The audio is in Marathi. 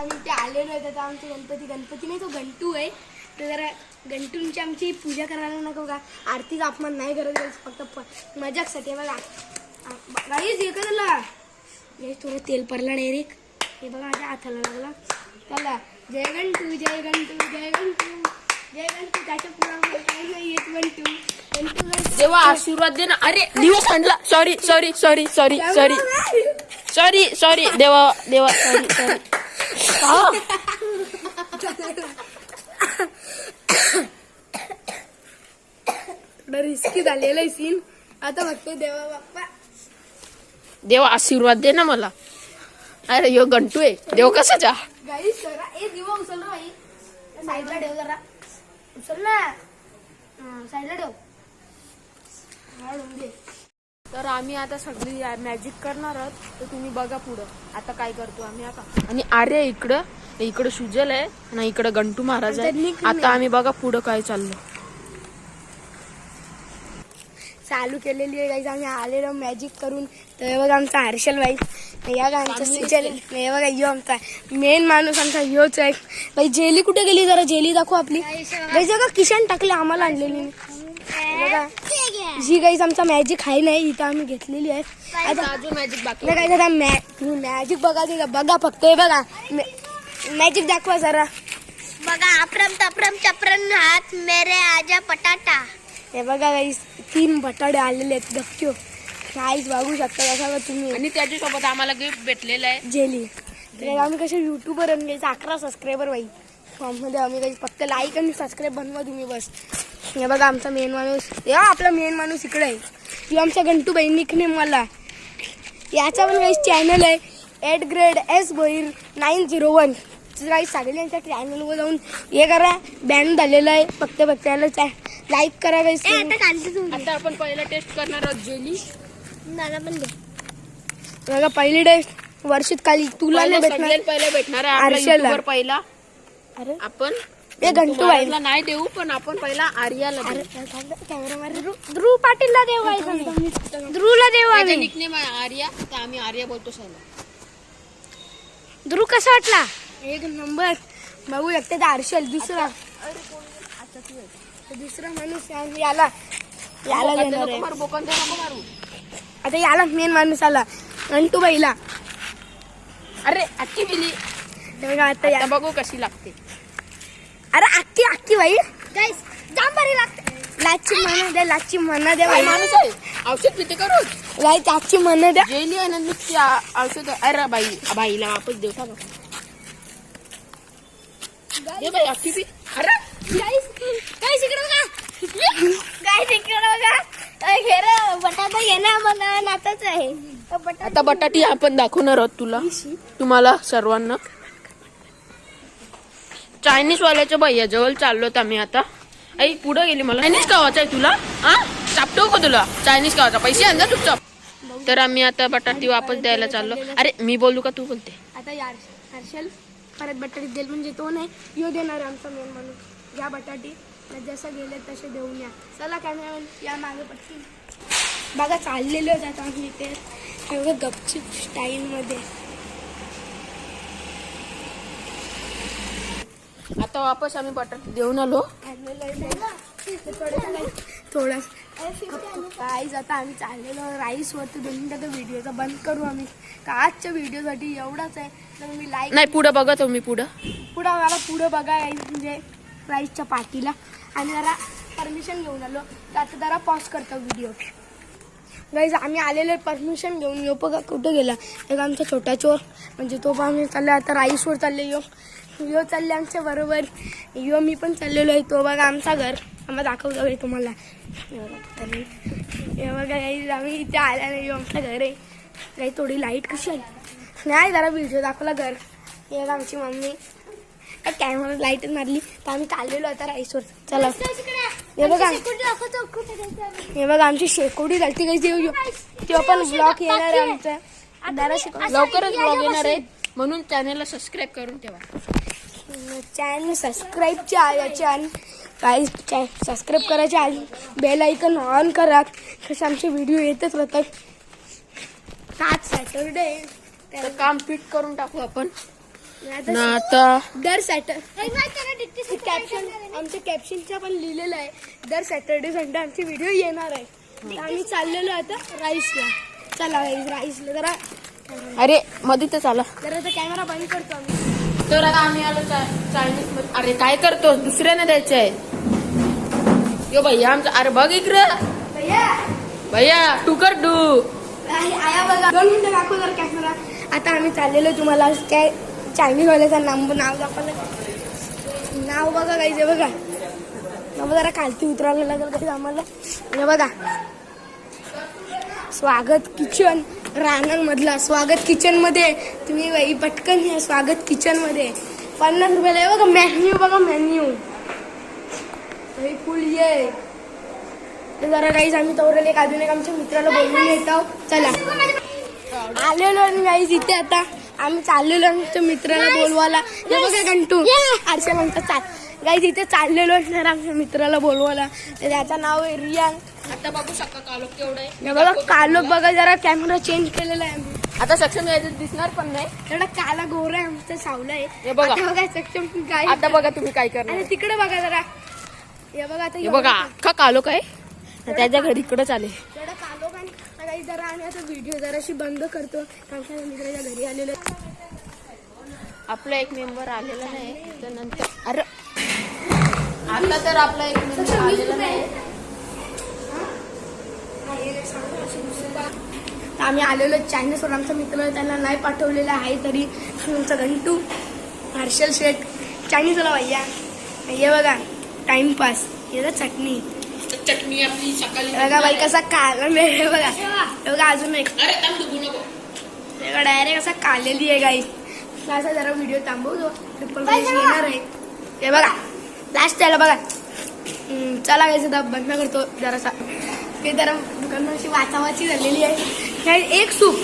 आम्ही ते आलेलो आहे. आता आमचे गणपती नाही, तो घंटू आहे. तर जरा घंटूंची आमची पूजा करायला नको का, आरतीचा अपमान नाही करत, फक्त मजाकसाठी. बघा गाईस हे का झाला, थोडं तेल पडला डायरेक्ट. हे बघा माझ्या हाताला लागला. चला जय घंटू जय घंटू जय घंटू जय घंटू. त्याच्या पुढे काही नाही येत. घंटू घंटू देवा आशीर्वाद दे ना. अरे दिवस आणला. Sorry sorry sorry sorry sorry sorry sorry देवा देवा सॉरी सॉरी. रिस्की झालेला आहे सीन. आता बघतो देवा बाप्पा, देवा आशीर्वाद दे ना मला. अरे यो गंटू आहे. देव कसा जा गाईस जरा ए दिवा उचल ना भाई, साईडला ठेव जरा. उचल ना, साईडला ठेव. तर आम्ही आता सगळी मॅजिक करणार आहोत. तर तुम्ही बघा पुढं आता काय करतो आम्ही आता. आणि आर्य इकडं सुजल आहे आणि इकडं गंटू महाराज आहे. आता आम्ही बघा पुढं काय चाललं. चालू केलेली आहे गाईस. आम्ही आलेलो मॅजिक करून. तर बघा आमचा हर्षल भाई, या का आमचा सुजल. हे बघा यो आमचा मेन माणूस, आमचा योच आहे भाई. जेली कुठे गेली, जरा जेली दाखव आपली. गाईस बघा किशन टाकले आम्हाला आणलेली. बघा जी गाईस आमचा मॅजिक आहे नाही, इथं आम्ही घेतलेली आहे. आता मॅजिक बाकी काय जरा मॅजिक बघा ते बघा फक्त. हे बघा मॅजिक दाखवा जरा. बघा अप्रम तप्रम चप्रम हात मेरे आजा पटाटा. हे बघा गाईस 3 बटाटे आलेले आहेत गपचूप. काहीच बघू शकता बघा तुम्ही. आणि त्याच्यासोबत आम्हाला गिफ्ट भेटलेलं आहे जेली. तर आम्ही कसे युट्यूबर घ्यायचं 11 सबस्क्रायबर बाई. फॉर्ममध्ये आम्ही काही फक्त लाईक आणि सबस्क्राईब बनवा तुम्ही बस. हे बघा आमचा मेन माणूस. या आपला मेन माणूस इकडे आहे. ती आमच्या गंटू बाई निकनेम मला. याचा पण काही चॅनल आहे @S भोईर 901. काही सगळे यांच्या चॅनलवर जाऊन हे करा. बॅन झालेलं आहे. फक्त याला लाईक करा गाईस. आता आपण पहिला टेस्ट करणार आहोत जेली. मला पण दे. बघा पहिली टेस्ट वर्षित काली तुला नाही भेटणार. पहिला भेटणार आहे आपल्या आरशाला. YouTubeवर पहिला. अरे आपण ते घंटू बाई नाही देऊ, पण आपण पहिला आर्याला देऊ. ध्रुव पाटीलला देऊ गाईस. ध्रुवला देऊ आम्ही. निकनेम आहे आर्या, तर आम्ही आर्या बोलतो सगळं. ध्रुव कसा वाटला. 1 नंबर. बघू शकते तर हर्षल दुसरा माणूस याला देणार आहे. मारू. आता याला मेन माणूस आला घंटू बाईला. अरे अक्की बिली. बघा आता आता बघू कशी लागते. अरे अक्की बाई गाईस जाम भारी लागते. लाची म्हणा द्या बाई. माणूस आहे औषध पिते करू. गाईस लाची म्हणा द्या. जेली आहे ना नुसती औषध. अरे बाईला वापस देऊ का दे बाई अक्की पी. अरे गाईस इकडे बघा. गाईस इकडे बघा. घे रे बटाटा घे ना, मला नाताच आहे. आता बटाटी आपण दाखवणार आहोत तुम्हाला सर्वांना. चायनीज वाल्याच्या भैया जवळ चाललोत आम्ही आता. आई पुढे गेली. मला चायनीज खावायचा आहे तुला. हा चापटो का तुला चायनीज खावायचा. पैसे आण जा चुपचाप. तर आम्ही आता बटाटी वापस द्यायला चाललो. अरे मी बोलू का तू बोलते. आता हर्षल परत बटाटी देईल, म्हणजे तो नाही यो देणार आमचा मेन माणूस. या बटाटी जसं गेले तसे देऊन या. चला कॅमेरामॅन या मागे पटकी. बघा चाललेले होते आता आम्ही इथे एवढं गपचूप स्टाईलमध्ये. आता वापस आम्ही बटाटी देऊन आलो. थोडं काहीच आता आम्ही चाललेलो राईसवरती. 2 मिनिटाचा व्हिडिओचा बंद करू आम्ही. का आजच्या व्हिडिओसाठी एवढाच आहे. तर मी लाईक नाही पुढे बघा तुम्ही पुढं मला पुढं बघा म्हणजे राईसच्या पार्टीला. आणि जरा परमिशन घेऊन आलो. तर आता जरा पॉज करतो व्हिडिओ. गाईज आम्ही आलेलो परमिशन घेऊन. यो बघा कुठं गेला. एक आमचा छोटा चोर म्हणजे तो पण आम्ही चाललो आता राईसवर चालले. यो चालले आमच्या बरोबर. यो मी पण चाललेलो आहे. तो बघा आमचा घर. आम्हाला दाखवतो आहे तुम्हाला. हे बघा गाईज आम्ही इथे आल्या नाही. यो आमचं घर आहे. काही थोडी लाईट कशी आहे नाही जरा व्हिडिओ दाखवला घर. हे बघा आमची मम्मी कॅमेरा लाईटच मारली. तर आम्ही चाललेलो आता राईसवर. चला हे बघा आमची शेकोडी झाली काही देऊ. तेव्हा पण ब्लॉग येणार आहे आमचा. लवकरच ब्लॉग येणार आहे, म्हणून चॅनलला सबस्क्राईब करून ठेवा. चॅनल सबस्क्राईबच्या काही सबस्क्राईब करायच्या आधी बेल आयकॉन ऑन करा. कसे आमचे व्हिडिओ येतच राहतात. आज सॅटरडे तर काम फिट करून टाकू आपण. ना आता दर सॅटरडे कॅप्शन आमच्या कॅप्शनच्या पण लिहिलेलं आहे दर सॅटर्डे संडे आमचे व्हिडिओ येणार आहे. तर आम्ही चाललेलो आता राईसला. चला राईसला जरा अरे मध्ये तर चाला. कॅमेरा बंद करतो आम्ही. तर आता आम्ही आलो चायनीज मध्ये. अरे काय करतो दुसऱ्याने द्यायचं आहे. यो भैया आमचा. अरे बघ इकडं भैया टू कर डू. आया बघा 2 मिनिटं दाखव जरा कॅमेरा. आता आम्ही चाललेलो तुम्हाला काय चायनीज वाल्याचं नाव दाखवलं. नाव बघा काही जे बघा मग जरा खालती उतरायला लागेल काही आम्हाला. हे बघा स्वागत किचन रानांमधला स्वागत किचन मध्ये तुम्ही बाई पटकन या स्वागत किचन मध्ये 50 रुपयाला आहे बघा. मेन्यू बघा मेन्यू फुल ये. तर जरा काहीच आम्ही तोरले एक अजून एक आमच्या मित्राला बोलून येतो. चला आलेलो आणि गाईज इथे आता आम्ही चाललेलो आमच्या मित्राला बोलवायला. हे बघा घंटू आरशे म्हणतात चाल गाईज इथे चाललेलो असणार आमच्या मित्राला बोलवायला. तर त्याचं नाव आहे रियान. आता बघू शकता कालो केवढं आहे. हे बघा कालो बघा जरा कॅमेरा चेंज केलेला आहे आम्ही. आता सक्षम यायचं दिसणार पण नाही. एवढा काला गोरा आहे आमचा सावला आहे. हे बघा. आता बघा सक्षम काय आता बघा तुम्ही काय करणार. आणि तिकडे बघा जरा. हे बघा आता हे बघा अख्खा कालो काय त्याच्या घरी इकडे चाले. एवढा कालो काय काही जरा आम्ही आता व्हिडिओ जराशी बंद करतो. आमच्या मित्राच्या घरी आलेलो. आपला एक मेंबर आलेला नाही तर नंतर. अरे आता तर आपला एक मेंबर आलेला नाही. तर आम्ही आलेलो चायनीजवर. आमचा मित्र त्यांना नाही पाठवलेला आहे तरी आमचा घंटू हर्षल शेठ चायनीजला भैया. हे बघा टाइमपास. हे चटणी चटणी आपली सकाळी बघा बाई कसा काला मिळेल बघा. हे बघा अजून एक डायरेक्ट असा कालेली आहे गाई. असा जरा व्हिडिओ थांबवतो. ट्रिपल येणार आहे. हे बघा लास्ट त्याला बघा. चला गायचं दाब बंद करतो जरासा. ते जरा दुकानाची वाचावाची झालेली आहे. एक सूप